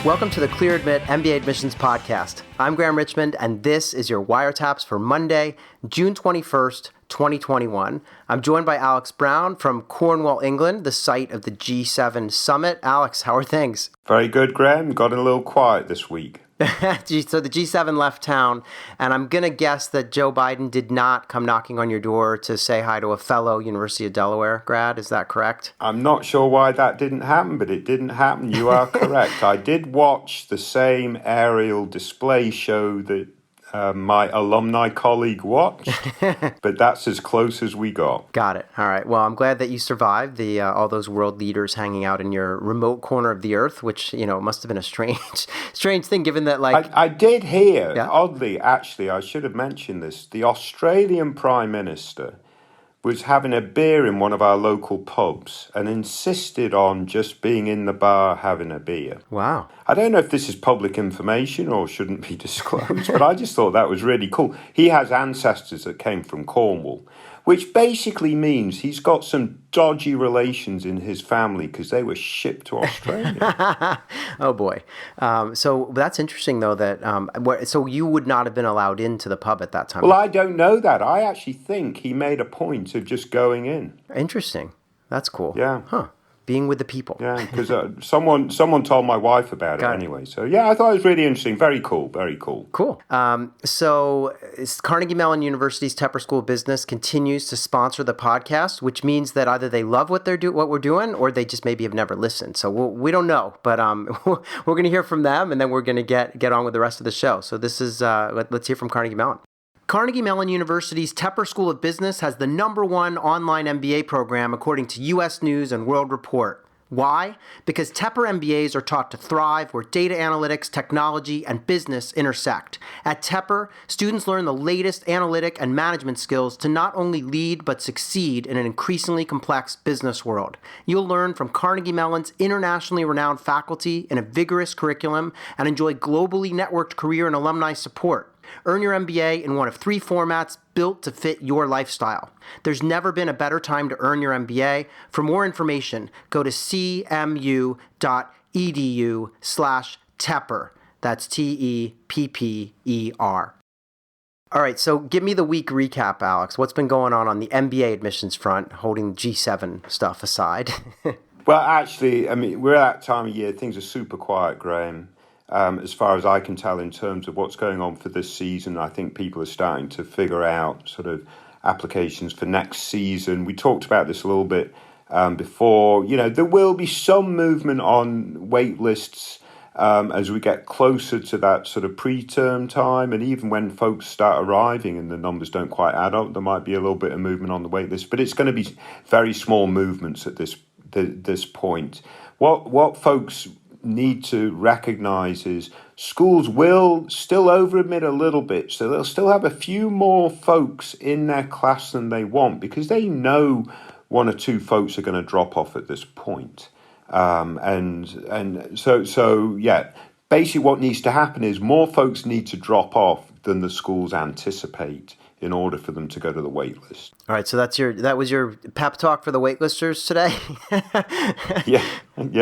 Welcome to the Clear Admit MBA Admissions Podcast. I'm Graham Richmond, and this is your WireTaps for Monday, June 21st, 2021. I'm joined by Alex Brown from Cornwall, England, the site of the G7 Summit. Alex, how are things? Very good, Graham. Got a little quiet this week. So the G7 left town, and I'm going to guess that Joe Biden did not come knocking on your door to say hi to a fellow University of Delaware grad. Is that correct? I'm not sure why that didn't happen, but it didn't happen. You are correct. I did watch the same aerial display show that my alumni colleague watched, but that's as close as we got. Got it. All right. Well, I'm glad that you survived all those world leaders hanging out in your remote corner of the earth, which, must have been a strange thing given that, I did hear, oddly, actually, I should have mentioned this, the Australian Prime Minister was having a beer in one of our local pubs and insisted on just being in the bar having a beer. Wow. I don't know if this is public information or shouldn't be disclosed, but I just thought that was really cool. He has ancestors that came from Cornwall, which basically means he's got some dodgy relations in his family because they were shipped to Australia. Oh, boy. So that's interesting, though, that so you would not have been allowed into the pub at that time. Well, I don't know that. I actually think he made a point of just going in. Interesting. That's cool. Yeah. Huh. Being with the people. Yeah, because someone told my wife about it anyway. So, yeah, I thought it was really interesting. Very cool, very cool. Cool. So Carnegie Mellon University's Tepper School of Business continues to sponsor the podcast, which means that either they love what we're doing, or they just maybe have never listened. So we don't know, but we're going to hear from them, and then we're going to get on with the rest of the show. So this is let's hear from Carnegie Mellon. Carnegie Mellon University's Tepper School of Business has the #1 online MBA program according to U.S. News and World Report. Why? Because Tepper MBAs are taught to thrive where data analytics, technology, and business intersect. At Tepper, students learn the latest analytic and management skills to not only lead but succeed in an increasingly complex business world. You'll learn from Carnegie Mellon's internationally renowned faculty in a vigorous curriculum and enjoy globally networked career and alumni support. Earn your MBA in one of 3 formats built to fit your lifestyle. There's never been a better time to earn your MBA. For more information, go to cmu.edu/Tepper. That's Tepper. All right, so give me the week recap, Alex. What's been going on the MBA admissions front, holding G7 stuff aside? Well, actually, I mean, we're at that time of year. Things are super quiet, Graham. As far as I can tell, in terms of what's going on for this season, I think people are starting to figure out sort of applications for next season. We talked about this a little bit before. There will be some movement on wait lists as we get closer to that sort of pre-term time. And even when folks start arriving and the numbers don't quite add up, there might be a little bit of movement on the wait list. But it's going to be very small movements at this point. What folks need to recognize is schools will still overadmit a little bit, so they'll still have a few more folks in their class than they want because they know 1 or 2 folks are going to drop off at this point. Basically what needs to happen is more folks need to drop off than the schools anticipate in order for them to go to the wait list. All right, so that was your pep talk for the waitlisters today? Yeah,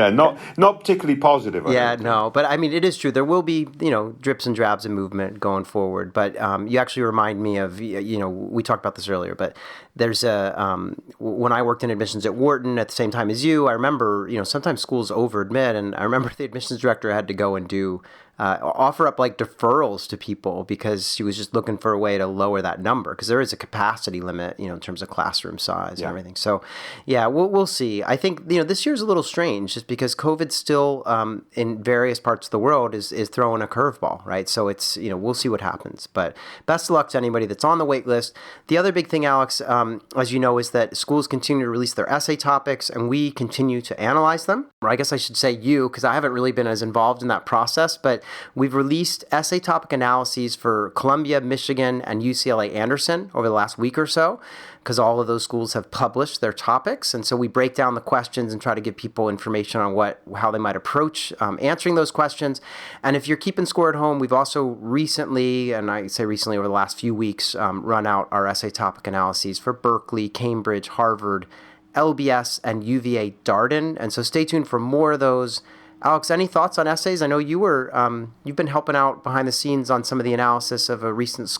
not particularly positive. But I mean, it is true. There will be, drips and drabs of movement going forward. But you actually remind me of, we talked about this earlier, but there's when I worked in admissions at Wharton at the same time as you, I remember, sometimes schools over-admit, and I remember the admissions director had to go and offer up like deferrals to people because she was just looking for a way to lower that number because there is a capacity limit, in terms of classroom size and everything. So, yeah, we'll see. I think, this year's a little strange just because COVID still in various parts of the world is throwing a curveball, right? So it's, we'll see what happens. But best of luck to anybody that's on the wait list. The other big thing, Alex, as you know, is that schools continue to release their essay topics and we continue to analyze them. Or I guess I should say you, because I haven't really been as involved in that process, but we've released essay topic analyses for Columbia, Michigan, and UCLA Anderson over the last week or so, because all of those schools have published their topics. And so we break down the questions and try to give people information on how they might approach answering those questions. And if you're keeping score at home, we've also recently, and I say recently over the last few weeks, run out our essay topic analyses for Berkeley, Cambridge, Harvard, LBS, and UVA Darden. And so stay tuned for more of those Alex, any thoughts on essays? I know you've been helping out behind the scenes on some of the analysis of a recent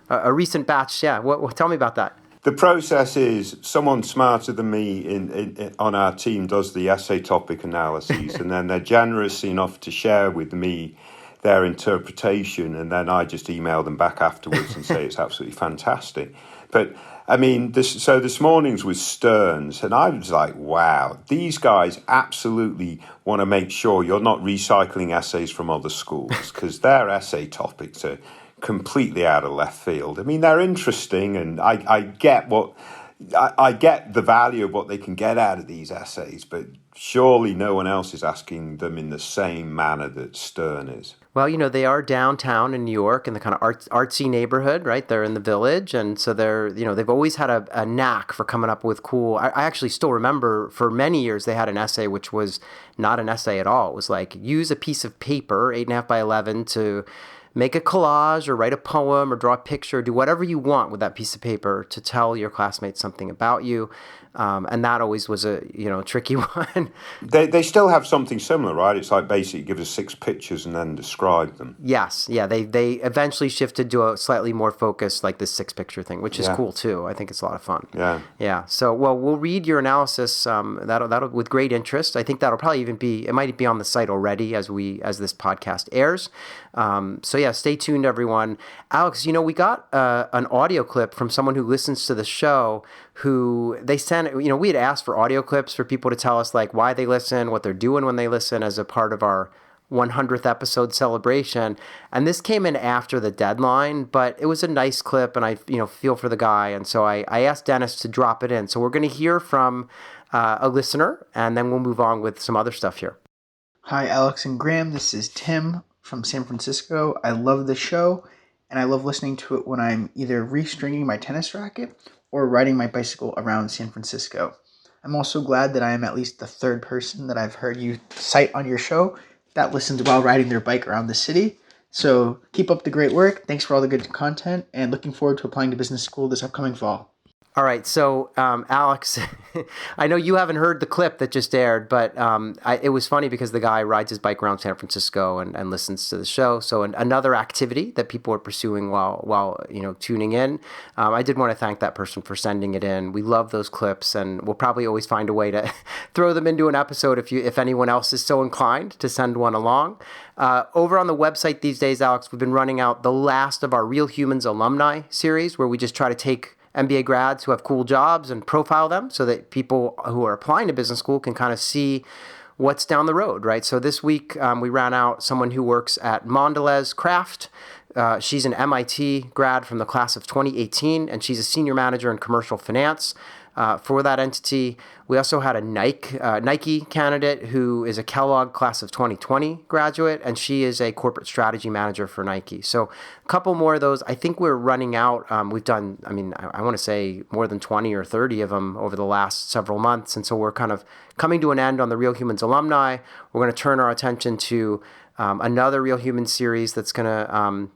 a recent batch. Yeah, tell me about that. The process is someone smarter than me on our team does the essay topic analyses, and then they're generous enough to share with me their interpretation, and then I just email them back afterwards and say it's absolutely fantastic. But I mean, this morning's was Stearns, and I was like, wow, these guys absolutely want to make sure you're not recycling essays from other schools, because their essay topics are completely out of left field. I mean, they're interesting, and I get the value of what they can get out of these essays, but surely no one else is asking them in the same manner that Stern is. Well, they are downtown in New York in the kind of artsy neighborhood, right? They're in the Village. And so they've always had a knack for coming up with cool. I actually still remember for many years they had an essay which was not an essay at all. It was like, use a piece of paper, 8.5 by 11, to make a collage or write a poem or draw a picture, do whatever you want with that piece of paper to tell your classmates something about you. And that always was a tricky one. They still have something similar, right? It's like basically give us 6 pictures and then describe them. Yes, yeah. They eventually shifted to a slightly more focused, like this 6-picture thing, which is cool too. I think it's a lot of fun. Yeah. So we'll read your analysis. That'll with great interest. I think that'll probably it might be on the site already as this podcast airs. So yeah, stay tuned, everyone. Alex, we got an audio clip from someone who listens to the show. Who they sent, we had asked for audio clips for people to tell us like why they listen, what they're doing when they listen as a part of our 100th episode celebration. And this came in after the deadline, but it was a nice clip, and I, feel for the guy. And so I asked Dennis to drop it in. So we're going to hear from a listener, and then we'll move on with some other stuff here. Hi, Alex and Graham. This is Tim from San Francisco. I love the show, and I love listening to it when I'm either restringing my tennis racket or riding my bicycle around San Francisco. I'm also glad that I am at least the third person that I've heard you cite on your show that listens while riding their bike around the city. So keep up the great work. Thanks for all the good content, and looking forward to applying to business school this upcoming fall. All right, so Alex, I know you haven't heard the clip that just aired, but it was funny because the guy rides his bike around San Francisco and listens to the show. So another activity that people are pursuing while tuning in. I did want to thank that person for sending it in. We love those clips, and we'll probably always find a way to throw them into an episode if anyone else is so inclined to send one along. Over on the website these days, Alex, we've been running out the last of our Real Humans alumni series, where we just try to take MBA grads who have cool jobs and profile them so that people who are applying to business school can kind of see what's down the road, right? So this week we ran out someone who works at Mondelez Craft. She's an MIT grad from the class of 2018, and she's a senior manager in commercial finance for that entity. We also had a Nike candidate who is a Kellogg class of 2020 graduate, and she is a corporate strategy manager for Nike. So a couple more of those. I think we're running out. We've done, I want to say more than 20 or 30 of them over the last several months. And so we're kind of coming to an end on the Real Humans alumni. We're going to turn our attention to another Real Humans series that's going to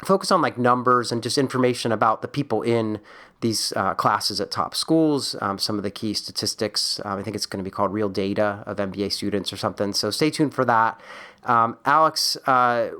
focus on like numbers and just information about the people in these classes at top schools, some of the key statistics. I think it's going to be called Real Data of MBA students or something. So stay tuned for that. Alex,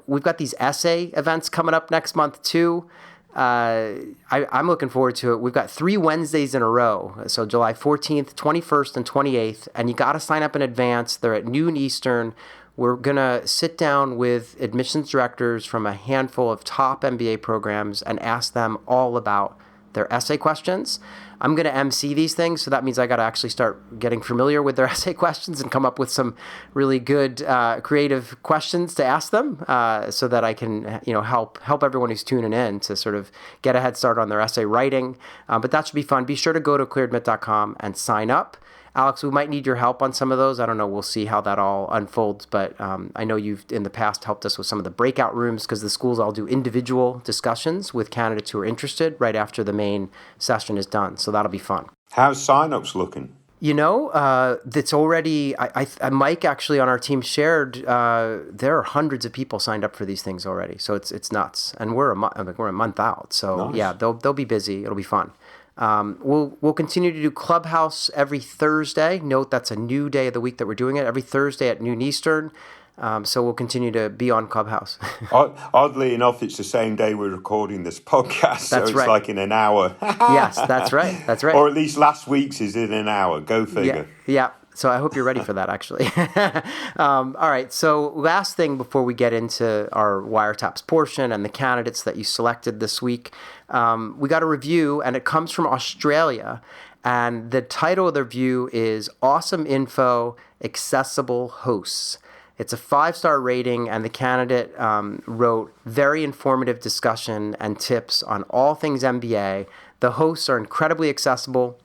we've got these essay events coming up next month too. I'm looking forward to it. We've got 3 Wednesdays in a row. So July 14th, 21st, and 28th. And you got to sign up in advance. They're at noon Eastern. We're going to sit down with admissions directors from a handful of top MBA programs and ask them all about their essay questions. I'm going to MC these things, so that means I got to actually start getting familiar with their essay questions and come up with some really good creative questions to ask them so that I can help everyone who's tuning in to sort of get a head start on their essay writing. But that should be fun. Be sure to go to clearadmit.com and sign up. Alex, we might need your help on some of those. I don't know. We'll see how that all unfolds. But I know you've, in the past, helped us with some of the breakout rooms because the schools all do individual discussions with candidates who are interested right after the main session is done. So that'll be fun. How's signups looking? That's already, Mike actually on our team shared, there are hundreds of people signed up for these things already. So it's nuts. And we're a month out. So nice. Yeah, they'll be busy. It'll be fun. We'll continue to do Clubhouse every Thursday. Note that's a new day of the week that we're doing it, every Thursday at noon Eastern. So we'll continue to be on Clubhouse. Oddly enough, it's the same day we're recording this podcast, so it's right. like in an hour. Yes, that's right. That's right. Or at least last week's is in an hour. Go figure. Yeah. So I hope you're ready for that, actually. All right. So last thing before we get into our WireTaps portion and the candidates that you selected this week, we got a review, and it comes from Australia. And the title of the review is Awesome Info, Accessible Hosts. It's a 5-star rating, and the candidate wrote, very informative discussion and tips on all things MBA. The hosts are incredibly accessible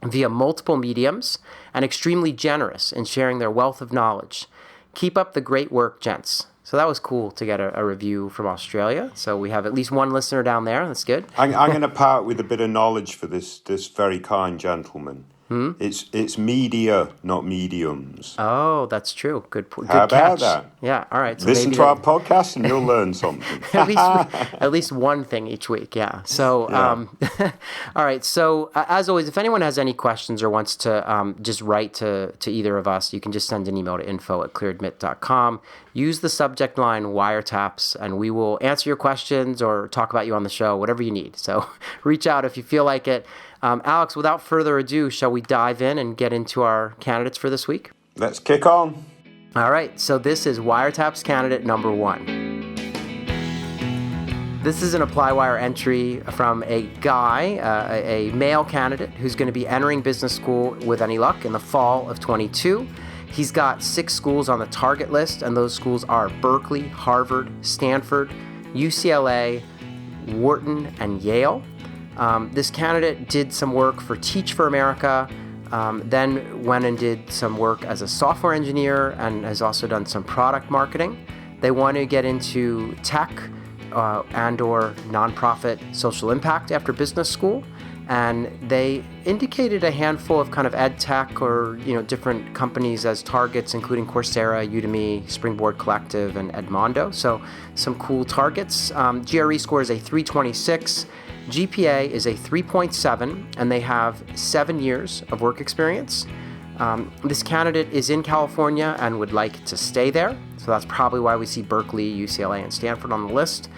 via multiple mediums and extremely generous in sharing their wealth of knowledge. Keep up the great work, gents. So that was cool to get a review from Australia. So we have at least one listener down there. That's good. I'm going to part with a bit of knowledge for this very kind gentleman. It's media, not mediums. Oh, that's true. Good How catch. about that? Yeah, all right. So listen maybe to our podcast and you'll learn something. at least one thing each week, yeah. So, all right. So, as always, if anyone has any questions or wants to just write to either of us, you can just send an email to info@clearadmit.com. Use the subject line WireTaps, and we will answer your questions or talk about you on the show, whatever you need. So, reach out if you feel like it. Alex, without further ado, shall we dive in and get into our candidates for this week? Let's kick on. All right, so this is WireTaps candidate number 1. This is an ApplyWire entry from a guy, a male candidate who's going to be entering business school with any luck in the fall of 22. He's got 6 schools on the target list, and those schools are Berkeley, Harvard, Stanford, UCLA, Wharton, and Yale. This candidate did some work for Teach for America, then went and did some work as a software engineer and has also done some product marketing. They want to get into tech and or nonprofit social impact after business school. And they indicated a handful of kind of ed tech or, different companies as targets, including Coursera, Udemy, Springboard Collective, and Edmondo. So some cool targets. GRE score is a 326. GPA is a 3.7, and they have 7 years of work experience. This candidate is in California and would like to stay there, so that's probably why we see Berkeley, UCLA, and Stanford on the list.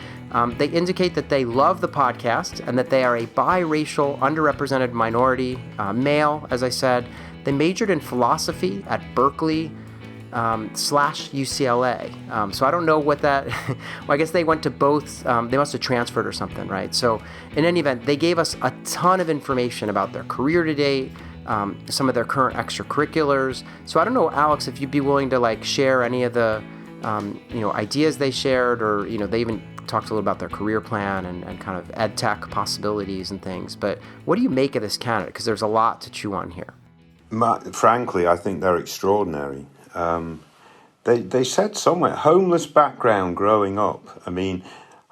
They indicate that they love the podcast and that they are a biracial, underrepresented minority, male, as I said. They majored in philosophy at Berkeley / UCLA. So I don't know what that, well, I guess they went to both, they must have transferred or something, right? So in any event, they gave us a ton of information about their career to date, some of their current extracurriculars. So I don't know, Alex, if you'd be willing to share any of the, ideas they shared, or, they even talked a little about their career plan and kind of ed tech possibilities and things. But what do you make of this candidate? Because there's a lot to chew on here. Frankly, I think they're extraordinary. They said somewhere, homeless background growing up. I mean,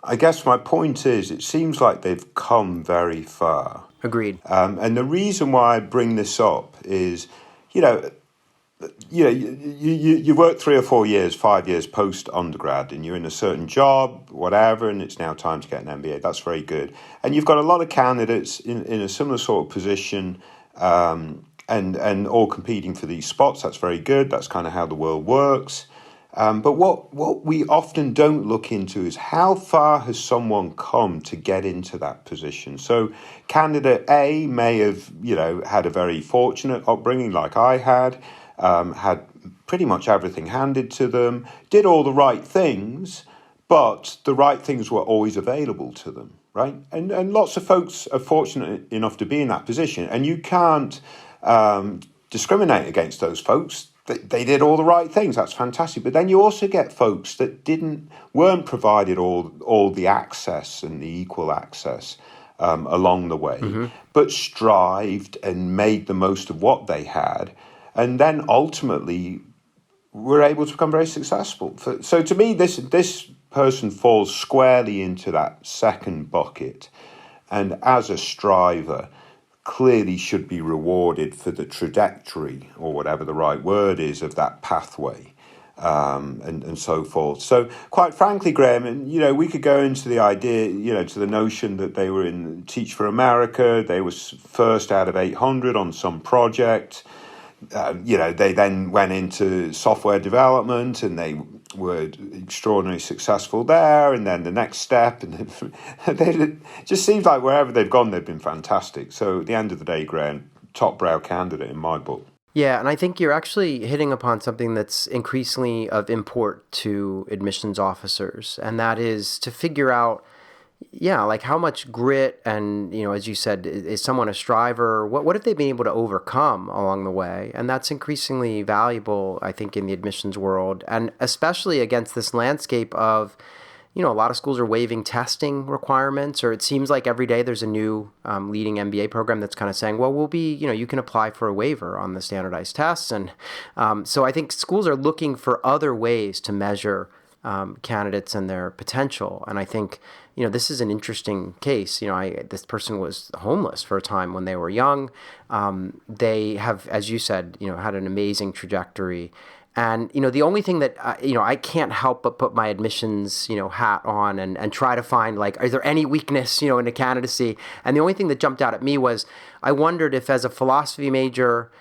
I guess my point is, it seems like they've come very far. Agreed. And the reason why I bring this up is, you work 3 or 4 years, 5 years post undergrad, and you're in a certain job, whatever, and it's now time to get an MBA. That's very good. And you've got a lot of candidates in a similar sort of position, and all competing for these spots. That's very good. That's kind of how the world works. But what we often don't look into is how far has someone come to get into that position. So candidate A may have, had a very fortunate upbringing like I had pretty much everything handed to them, did all the right things, but the right things were always available to them, right? And lots of folks are fortunate enough to be in that position, and you can't discriminate against those folks. They did all the right things. That's fantastic. But then you also get folks that weren't provided all the access and the equal access along the way, but strived and made the most of what they had, and then ultimately were able to become very successful. So to me, this person falls squarely into that second bucket, and as a striver, clearly should be rewarded for the trajectory, or whatever the right word is, of that pathway. and so forth. So quite frankly, Graham, and we could go into the idea, to the notion that they were in Teach for America. They were first out of 800 on some project. They then went into software development, and they were extraordinarily successful there. And then the next step, and it just seems like wherever they've gone, they've been fantastic. So at the end of the day, Graham, top brow candidate in my book. Yeah, and I think you're actually hitting upon something that's increasingly of import to admissions officers, and that is to figure out, like how much grit and, as you said, is someone a striver? What have they been able to overcome along the way? And that's increasingly valuable, I think, in the admissions world, and especially against this landscape of, a lot of schools are waiving testing requirements, or it seems like every day there's a new leading MBA program that's kind of saying, well, we'll be, you can apply for a waiver on the standardized tests. And so I think schools are looking for other ways to measure candidates and their potential. And I think, this is an interesting case. This person was homeless for a time when they were young. They have, as you said, had an amazing trajectory. And, the only thing that, I can't help but put my admissions, hat on and try to find, is there any weakness, in a candidacy? And the only thing that jumped out at me was I wondered if as a philosophy major,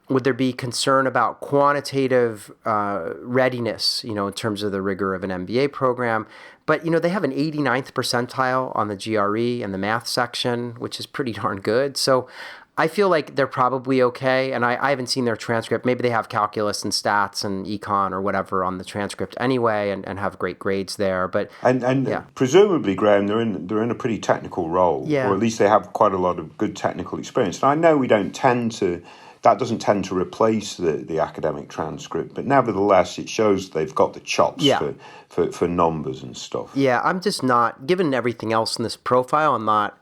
would there be concern about quantitative readiness, in terms of the rigor of an MBA program? But, they have an 89th percentile on the GRE and the math section, which is pretty darn good. So I feel like they're probably okay, and I haven't seen their transcript. Maybe they have calculus and stats and econ or whatever on the transcript anyway, and have great grades there. But presumably, Graham, they're in a pretty technical role, or at least they have quite a lot of good technical experience. And I know that doesn't tend to replace the academic transcript, but nevertheless, it shows they've got the chops for numbers and stuff. Yeah, I'm just not, given everything else in this profile, I'm not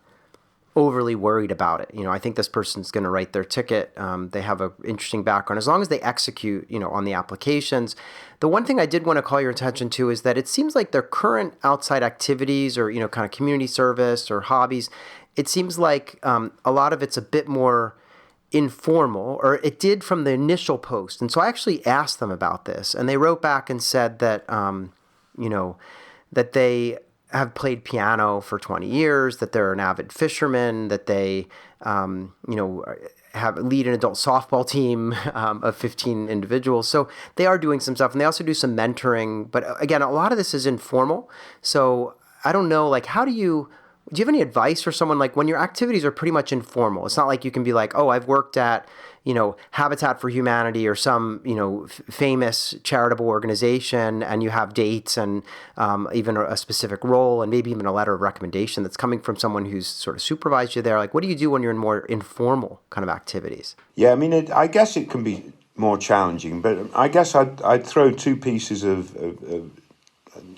overly worried about it. I think this person's going to write their ticket. They have an interesting background. As long as they execute, on the applications. The one thing I did want to call your attention to is that it seems like their current outside activities or, kind of community service or hobbies, it seems like a lot of it's a bit more informal, or it did from the initial post. And so I actually asked them about this, and they wrote back and said that, that they have played piano for 20 years, that they're an avid fisherman, that they, lead an adult softball team of 15 individuals. So they are doing some stuff, and they also do some mentoring. But again, a lot of this is informal. So I don't know, do you have any advice for someone, when your activities are pretty much informal? It's not like you can be like, oh, I've worked at, Habitat for Humanity or some, famous charitable organization, and you have dates and even a specific role and maybe even a letter of recommendation that's coming from someone who's sort of supervised you there. What do you do when you're in more informal kind of activities? Yeah, I mean, I guess it can be more challenging, but I guess I'd throw two pieces of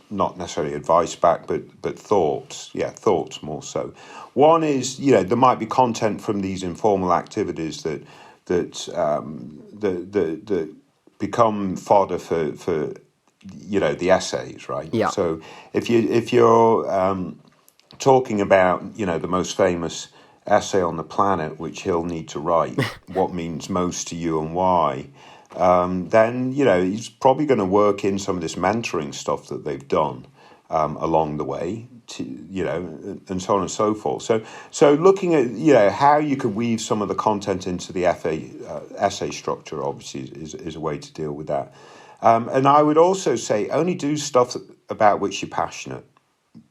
not necessarily advice back, but thoughts. Yeah, thoughts more so. One is, there might be content from these informal activities that become fodder for the essays, right? Yeah. So if you're talking about the most famous essay on the planet, which he'll need to write, what means most to you and why, then he's probably going to work in some of this mentoring stuff that they've done along the way, and so on and so forth. So looking at how you could weave some of the content into the essay structure, obviously is a way to deal with that. And I would also say only do stuff about which you're passionate.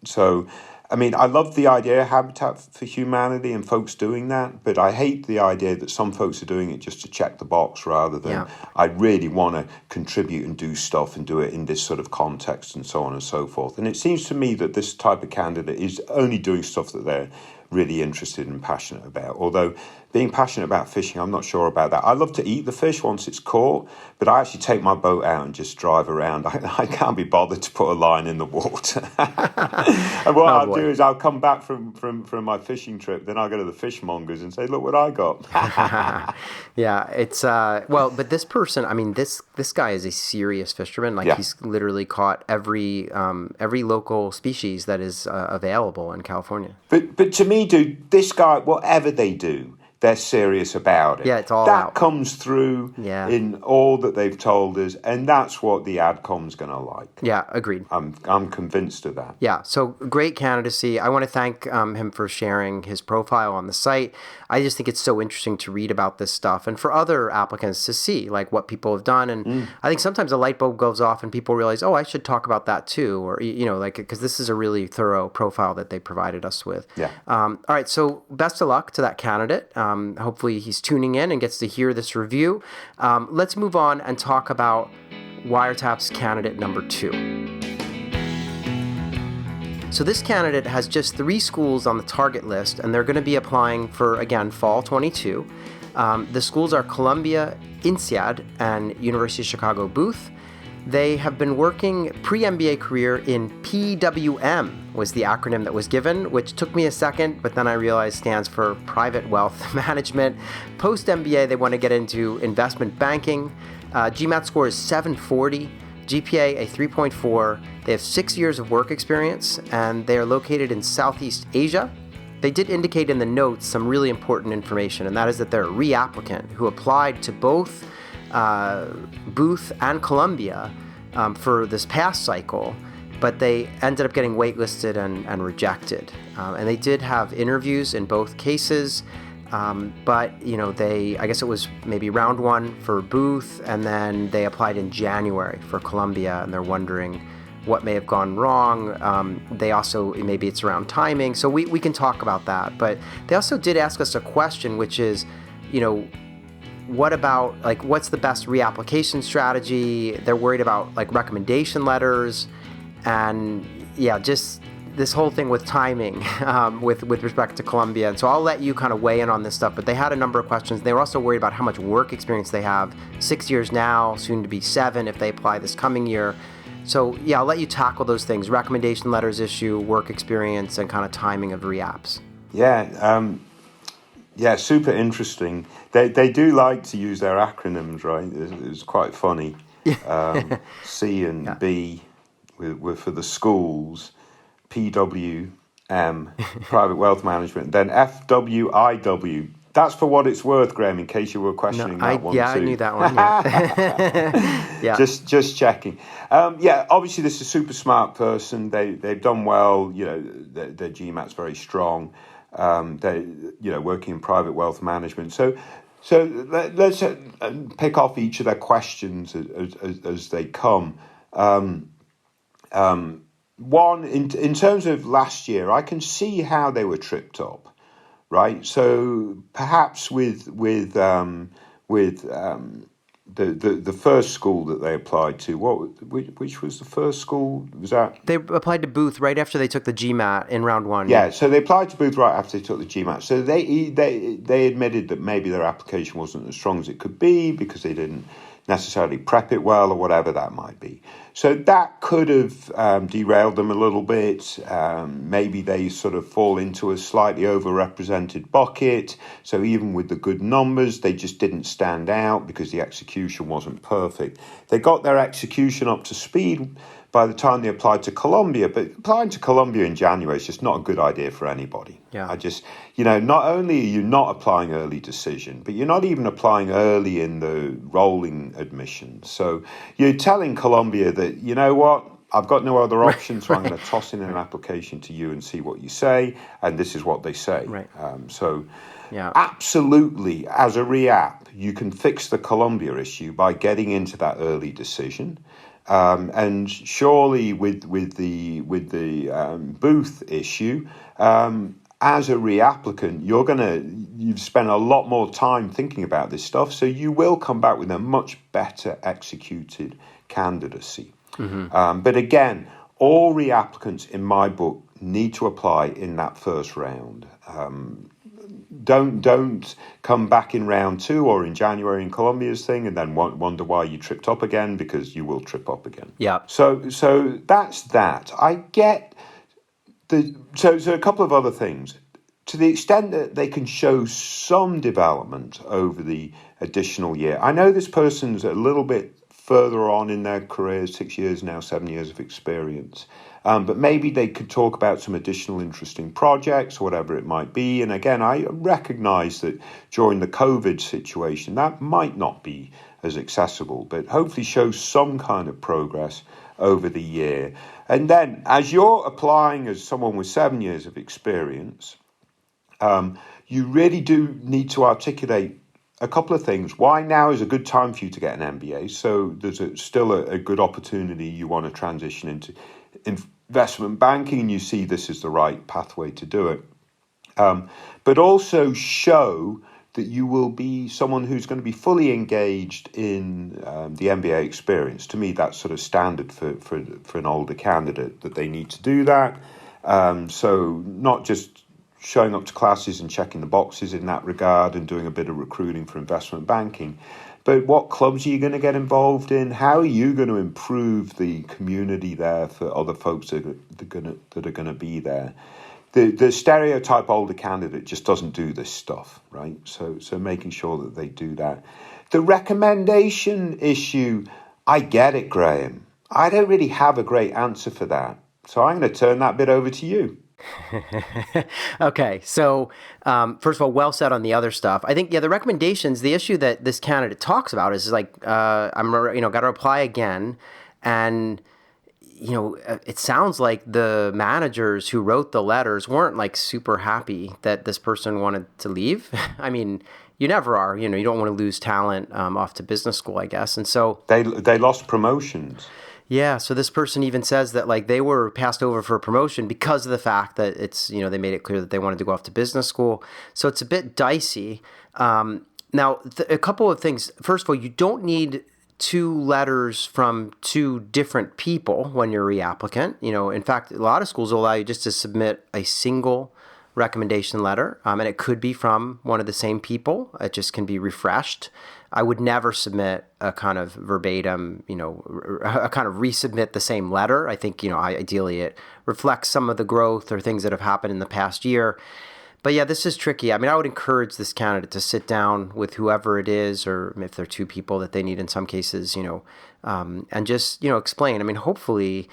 So, I mean, I love the idea of Habitat for Humanity and folks doing that, but I hate the idea that some folks are doing it just to check the box rather than I really want to contribute and do stuff and do it in this sort of context and so on and so forth. And it seems to me that this type of candidate is only doing stuff that they're really interested and passionate about. Although being passionate about fishing, I'm not sure about that. I love to eat the fish once it's caught, but I actually take my boat out and just drive around. I can't be bothered to put a line in the water. And what I'll do is I'll come back from my fishing trip, then I'll go to the fishmongers and say, look what I got. Yeah, it's but this person, I mean, this guy is a serious fisherman. He's literally caught every local species that is available in California. But to me, dude, this guy, whatever they do, they're serious about it. Yeah, it's all that out. comes through in all that they've told us, and that's what the AdCom's going to like. Yeah, agreed. I'm convinced of that. Yeah, so great candidacy. I want to thank him for sharing his profile on the site. I just think it's so interesting to read about this stuff and for other applicants to see like what people have done. And I think sometimes a light bulb goes off and people realize, oh, I should talk about that too, or like because this is a really thorough profile that they provided us with. Yeah. All right, so best of luck to that candidate. Hopefully he's tuning in and gets to hear this review. Let's move on and talk about WireTaps candidate number 2. So this candidate has just 3 schools on the target list, and they're going to be applying for, again, fall 22. The schools are Columbia INSEAD and University of Chicago Booth. They have been working pre-MBA career in PWM was the acronym that was given, which took me a second, but then I realized stands for Private Wealth Management. Post-MBA, they want to get into investment banking. GMAT score is 740, GPA a 3.4. They have 6 years of work experience, and they are located in Southeast Asia. They did indicate in the notes some really important information, and that is that they're a reapplicant who applied to both Booth and Columbia for this past cycle, but they ended up getting waitlisted and rejected. And they did have interviews in both cases, but I guess it was maybe round 1 for Booth, and then they applied in January for Columbia, and they're wondering what may have gone wrong. They also, maybe it's around timing, so we can talk about that. But they also did ask us a question, which is, what about, like, what's the best reapplication strategy? They're worried about, like, recommendation letters and, just this whole thing with timing with respect to Columbia. And so I'll let you kind of weigh in on this stuff, but they had a number of questions. They were also worried about how much work experience they have, 6 years now, soon to be 7 if they apply this coming year. So, I'll let you tackle those things, recommendation letters issue, work experience, and kind of timing of reapps. Yeah, super interesting. They do like to use their acronyms, right? It's quite funny. C and B were for the schools, PWM, Private Wealth Management, then FWIW. That's for what it's worth, Graham, in case you were questioning that one too. I knew that one. Yeah. Just checking. Obviously this is a super smart person. They've done well. Their GMAT's very strong. They working in private wealth management. So let's pick off each of their questions as they come. One, in terms of last year, I can see how they were tripped up, right? So perhaps with the first school that they applied to, which was the first school? Was that? They applied to Booth right after they took the GMAT in round 1. Yeah, so they applied to Booth right after they took the GMAT. So they admitted that maybe their application wasn't as strong as it could be because they didn't necessarily prep it well or whatever that might be. So that could have derailed them a little bit. Maybe they sort of fall into a slightly overrepresented bucket. So even with the good numbers, they just didn't stand out because the execution wasn't perfect. They got their execution up to speed by the time they applied to Columbia, but applying to Columbia in January is just not a good idea for anybody. Yeah. Not only are you not applying early decision, but you're not even applying early in the rolling admissions. So you're telling Columbia that, you know what, I've got no other option, so I'm going to toss in an application to you and see what you say, and this is what they say. Right. Absolutely, as a reapp, you can fix the Columbia issue by getting into that early decision. And surely with the Booth issue, as a reapplicant, you've spent a lot more time thinking about this stuff, so you will come back with a much better executed candidacy. Mm-hmm. But again, all reapplicants in my book need to apply in that first round. Don't come back in round 2 or in January in Columbia's thing and then wonder why you tripped up again, because you will trip up again. Yeah. So that's that. I get so a couple of other things. To the extent that they can show some development over the additional year. I know this person's a little bit further on in their career, 6 years now, 7 years of experience. But maybe they could talk about some additional interesting projects, whatever it might be. And again, I recognize that during the COVID situation, that might not be as accessible, but hopefully shows some kind of progress over the year. And then as you're applying as someone with 7 years of experience, you really do need to articulate a couple of things. Why now is a good time for you to get an MBA? So there's still a good opportunity. You want to transition into investment banking, and you see this is the right pathway to do it. But also show that you will be someone who's going to be fully engaged in the MBA experience. To me, that's sort of standard for an older candidate, that they need to do that. So not just showing up to classes and checking the boxes in that regard and doing a bit of recruiting for investment banking. But what clubs are you going to get involved in? How are you going to improve the community there for other folks that are going to be there? The stereotype older candidate just doesn't do this stuff, right? So making sure that they do that. The recommendation issue, I get it, Graham. I don't really have a great answer for that. So I'm going to turn that bit over to you. Okay, so first of all, well said on the other stuff. I think, the recommendations, the issue that this candidate talks about is like, I'm got to apply again, and it sounds like the managers who wrote the letters weren't like super happy that this person wanted to leave. I mean, you never are. You don't want to lose talent off to business school, I guess, and so they lost promotions. Yeah, so this person even says that like they were passed over for a promotion because of the fact that it's, they made it clear that they wanted to go off to business school. So it's a bit dicey. Now, a couple of things. First of all, you don't need 2 letters from 2 different people when you're a reapplicant. In fact, a lot of schools will allow you just to submit a single recommendation letter, and it could be from one of the same people. It just can be refreshed. I would never submit a kind of verbatim, a kind of resubmit the same letter. I think, ideally it reflects some of the growth or things that have happened in the past year. But yeah, this is tricky. I mean, I would encourage this candidate to sit down with whoever it is, or if they're 2 people that they need in some cases, and just, explain. I mean, hopefully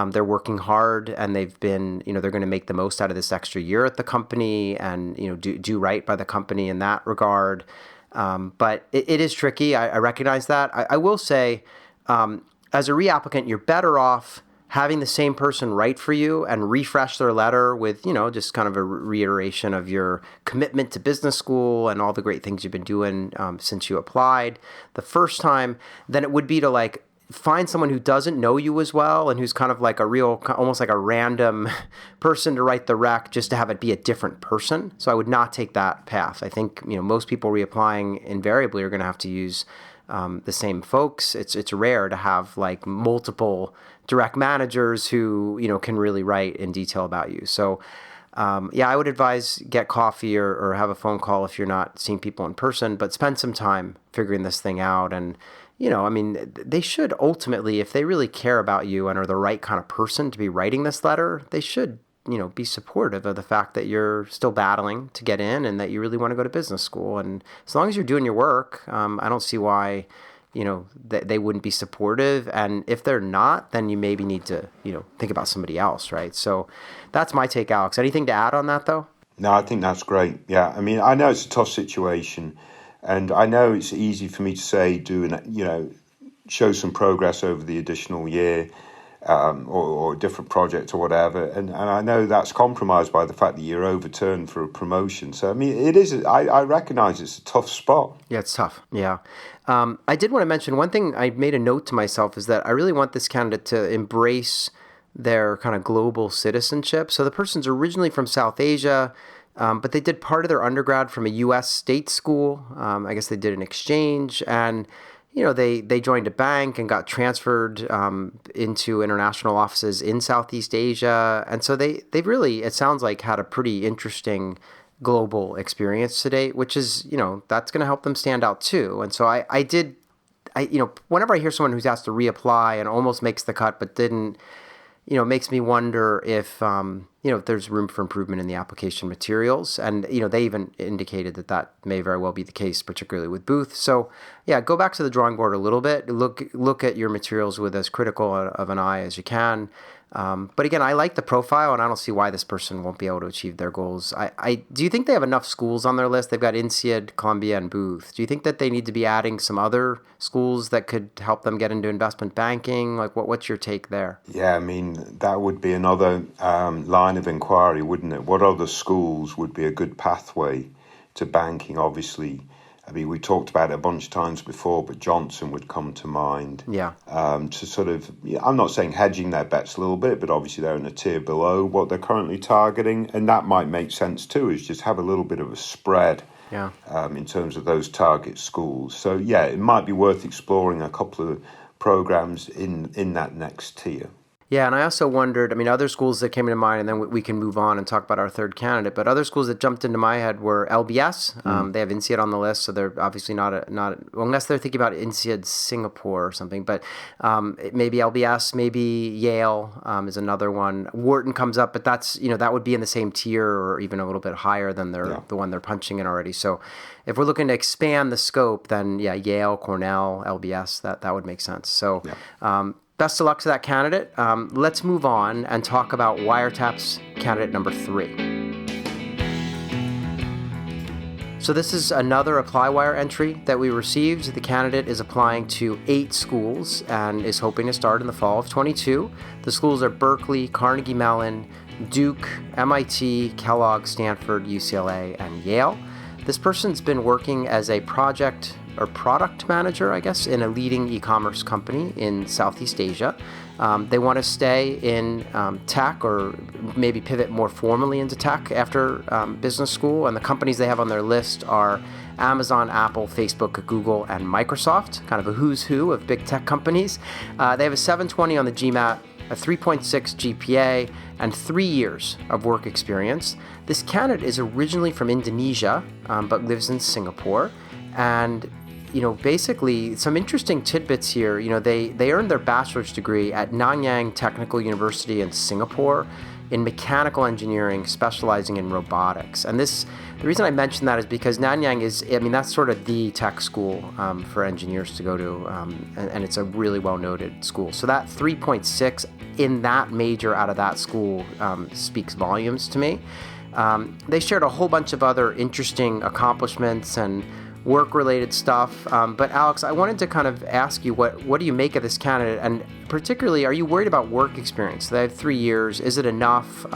they're working hard and they've been, they're going to make the most out of this extra year at the company and, do right by the company in that regard. But it is tricky. I recognize that. I will say, as a reapplicant, you're better off having the same person write for you and refresh their letter with, just kind of a reiteration of your commitment to business school and all the great things you've been doing since you applied the first time, than it would be to like find someone who doesn't know you as well and who's kind of like a real, almost like a random person to write the rec just to have it be a different person. So I would not take that path. I think, most people reapplying invariably are going to have to use the same folks. It's rare to have like multiple direct managers who, can really write in detail about you. So I would advise get coffee or have a phone call if you're not seeing people in person, but spend some time figuring this thing out. And they should ultimately, if they really care about you and are the right kind of person to be writing this letter, they should, be supportive of the fact that you're still battling to get in and that you really want to go to business school. And as long as you're doing your work, I don't see why, they wouldn't be supportive. And if they're not, then you maybe need to, think about somebody else, right? So that's my take, Alex. Anything to add on that, though? No, I think that's great. Yeah, I mean, I know it's a tough situation. And I know it's easy for me to say, show some progress over the additional year or a different project or whatever. And I know that's compromised by the fact that you're overturned for a promotion. So, I mean, it is, I recognize it's a tough spot. Yeah, it's tough. Yeah. I did want to mention one thing I made a note to myself is that I really want this candidate to embrace their kind of global citizenship. So the person's originally from South Asia, but they did part of their undergrad from a U.S. state school. I guess they did an exchange, and they joined a bank and got transferred into international offices in Southeast Asia. And so they've really, it sounds like, had a pretty interesting global experience to date, which is, that's going to help them stand out too. And so I whenever I hear someone who's asked to reapply and almost makes the cut but didn't, makes me wonder if, if there's room for improvement in the application materials. And, they even indicated that may very well be the case, particularly with Booth. So, yeah, go back to the drawing board a little bit. Look at your materials with as critical of an eye as you can. But again, I like the profile, and I don't see why this person won't be able to achieve their goals. Do you think they have enough schools on their list? They've got INSEAD, Columbia, and Booth. Do you think that they need to be adding some other schools that could help them get into investment banking? Like, what's your take there? Yeah, I mean, that would be another line of inquiry, wouldn't it? What other schools would be a good pathway to banking? Obviously, I mean, we talked about it a bunch of times before, but Johnson would come to mind. Yeah. To sort of, I'm not saying hedging their bets a little bit, but obviously they're in a tier below what they're currently targeting. And that might make sense too, is just have a little bit of a spread in terms of those target schools. So, yeah, it might be worth exploring a couple of programs in that next tier. Yeah, and I also wondered, I mean, other schools that came into mind, and then we can move on and talk about our third candidate, but other schools that jumped into my head were LBS. They have INSEAD on the list, so they're obviously not well, unless they're thinking about INSEAD Singapore or something, but maybe LBS, maybe Yale is another one. Wharton comes up, but that's, that would be in the same tier or even a little bit higher than the one they're punching in already. So if we're looking to expand the scope, then Yale, Cornell, LBS, that would make sense. So best of luck to that candidate. Let's move on and talk about WireTaps candidate number 3. So this is another ApplyWire entry that we received. The candidate is applying to 8 schools and is hoping to start in the fall of 22. The schools are Berkeley, Carnegie Mellon, Duke, MIT, Kellogg, Stanford, UCLA, and Yale. This person's been working as a project or product manager, I guess, in a leading e-commerce company in Southeast Asia. They want to stay in tech or maybe pivot more formally into tech after business school. And the companies they have on their list are Amazon, Apple, Facebook, Google, and Microsoft, kind of a who's who of big tech companies. They have a 720 on the GMAT, a 3.6 GPA, and 3 years of work experience. This candidate is originally from Indonesia, but lives in Singapore. And basically some interesting tidbits here. They earned their bachelor's degree at Nanyang Technical University in Singapore in mechanical engineering, specializing in robotics. And the reason I mention that is because Nanyang that's sort of the tech school for engineers to go to, and it's a really well-noted school. So that 3.6 in that major out of that school speaks volumes to me. They shared a whole bunch of other interesting accomplishments and work-related stuff. But Alex, I wanted to kind of ask you, what do you make of this candidate? And particularly, are you worried about work experience? They have 3 years. Is it enough?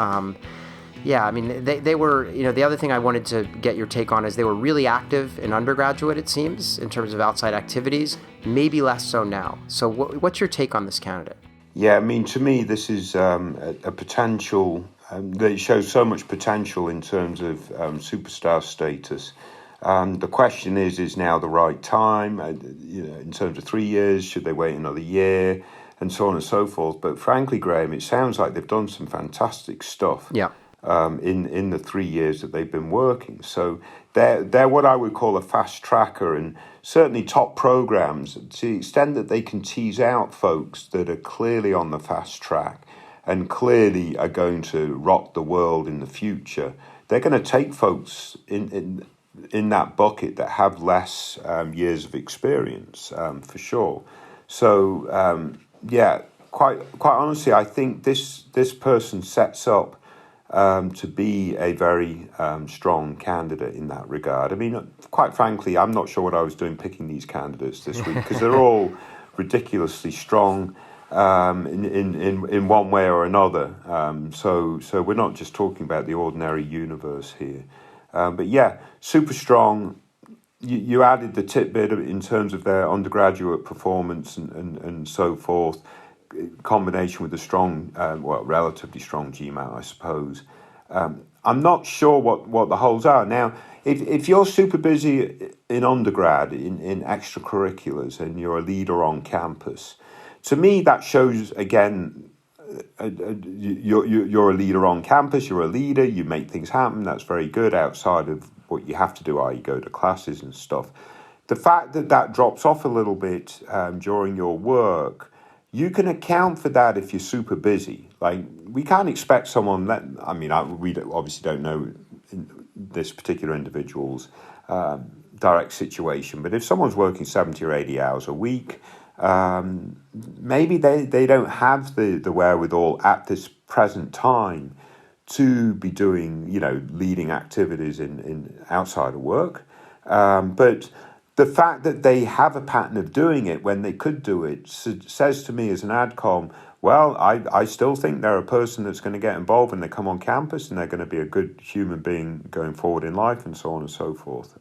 They were, the other thing I wanted to get your take on is they were really active in undergraduate, it seems, in terms of outside activities, maybe less so now. So what's your take on this candidate? Yeah, I mean, to me, this is a potential, that shows so much potential in terms of superstar status. The question is now the right time? In terms of 3 years, should they wait another year, and so on and so forth? But frankly, Graham, it sounds like they've done some fantastic stuff. Yeah. In the 3 years that they've been working, so they're what I would call a fast tracker, and certainly top programs to the extent that they can tease out folks that are clearly on the fast track and clearly are going to rock the world in the future. They're going to take folks in that bucket that have less years of experience, for sure. So, quite honestly, I think this person sets up to be a very strong candidate in that regard. I mean, quite frankly, I'm not sure what I was doing picking these candidates this week, because they're all ridiculously strong in one way or another. So we're not just talking about the ordinary universe here. But yeah, super strong. You added the tidbit in terms of their undergraduate performance and so forth, combination with the strong, relatively strong GMAT, I suppose. I'm not sure what the holes are. Now, if you're super busy in undergrad, in extracurriculars, and you're a leader on campus, to me that shows, again, you're a leader on campus, you're a leader, you make things happen, that's very good outside of what you have to do, i.e. go to classes and stuff. The fact that drops off a little bit during your work, you can account for that if you're super busy. Like, we can't expect someone we obviously don't know this particular individual's direct situation, but if someone's working 70 or 80 hours a week, maybe they don't have the wherewithal at this present time to be doing, leading activities in outside of work. But the fact that they have a pattern of doing it when they could do it says to me as an AdCom, well, I still think they're a person that's going to get involved when they come on campus, and they're going to be a good human being going forward in life, and so on and so forth.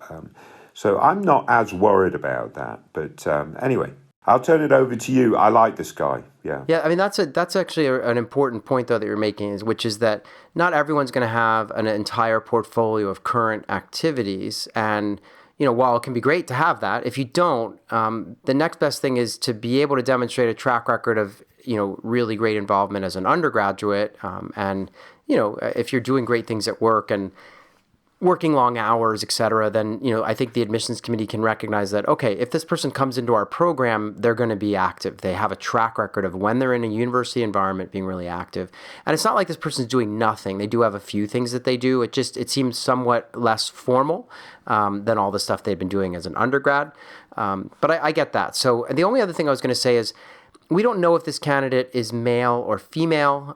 So I'm not as worried about that. But anyway, I'll turn it over to you. I like this guy. Yeah. Yeah, I mean, that's actually an important point, though, that you're making, which is that not everyone's going to have an entire portfolio of current activities. And, while it can be great to have that, if you don't, the next best thing is to be able to demonstrate a track record of, really great involvement as an undergraduate. And, if you're doing great things at work and working long hours, et cetera, then, I think the admissions committee can recognize that, okay, if this person comes into our program, they're going to be active. They have a track record of when they're in a university environment being really active. And it's not like this person's doing nothing. They do have a few things that they do. It seems somewhat less formal than all the stuff they've been doing as an undergrad. But I get that. So the only other thing I was going to say is, we don't know if this candidate is male or female.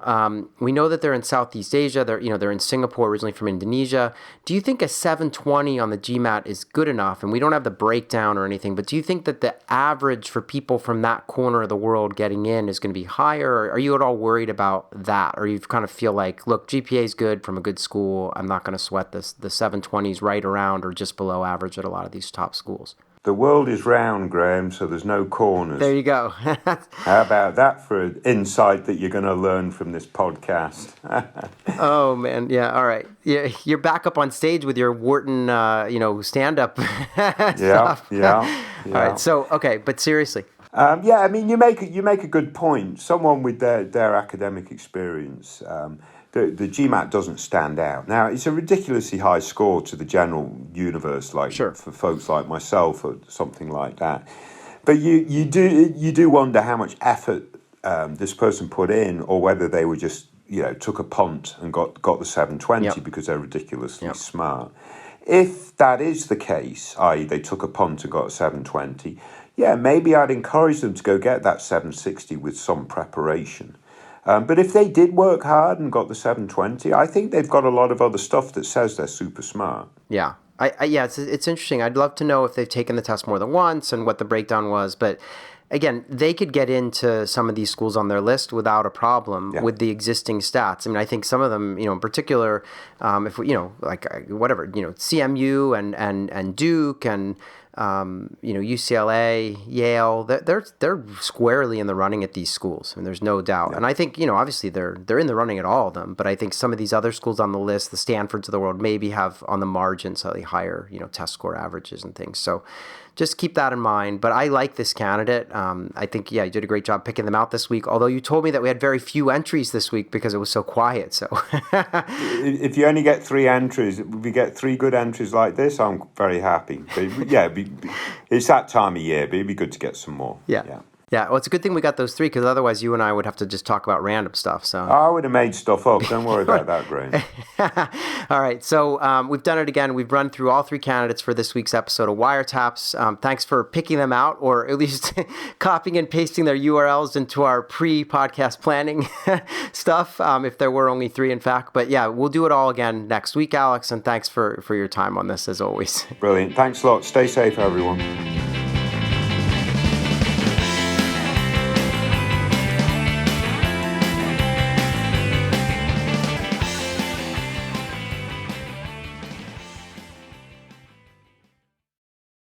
We know that they're in Southeast Asia. They're in Singapore, originally from Indonesia. Do you think a 720 on the GMAT is good enough? And we don't have the breakdown or anything, but do you think that the average for people from that corner of the world getting in is going to be higher? Or are you at all worried about that? Or you kind of feel like, look, GPA is good from a good school. I'm not going to sweat this. The 720s right around or just below average at a lot of these top schools. The world is round, Graham, so there's no corners. There you go. How about that for an insight that you're going to learn from this podcast? Oh, man. Yeah, all right. Yeah, you're back up on stage with your Wharton, stand-up stuff. Yeah. All right, so, okay, but seriously. I mean, you make a good point. Someone with their academic experience, the GMAT doesn't stand out. Now, it's a ridiculously high score to the general universe, like sure, for folks like myself or something like that. But you do wonder how much effort this person put in, or whether they were just took a punt and got the 720 because they're ridiculously smart. If that is the case, i.e. they took a punt and got a 720, maybe I'd encourage them to go get that 760 with some preparation. But if they did work hard and got the 720, I think they've got a lot of other stuff that says they're super smart. Yeah. It's interesting. I'd love to know if they've taken the test more than once and what the breakdown was. But again, they could get into some of these schools on their list without a problem with the existing stats. I mean, I think some of them, in particular, if we, CMU and Duke and UCLA, Yale, they're squarely in the running at these schools. I mean, there's no doubt. And I think, obviously they're in the running at all of them, but I think some of these other schools on the list, the Stanfords of the world, maybe have on the margin slightly higher, test score averages and things. So just keep that in mind. But I like this candidate. I think, you did a great job picking them out this week, although you told me that we had very few entries this week because it was so quiet. So if you only get 3 entries, if we get 3 good entries like this, I'm very happy. But it's that time of year, but it'd be good to get some more. Yeah, well, it's a good thing we got those 3 because otherwise you and I would have to just talk about random stuff. So I would have made stuff up. Don't worry about that, Graham. All right, so we've done it again. We've run through all 3 candidates for this week's episode of WireTaps. Thanks for picking them out, or at least copying and pasting their URLs into our pre-podcast planning stuff, if there were only 3, in fact. But we'll do it all again next week, Alex, and thanks for your time on this, as always. Brilliant. Thanks a lot. Stay safe, everyone.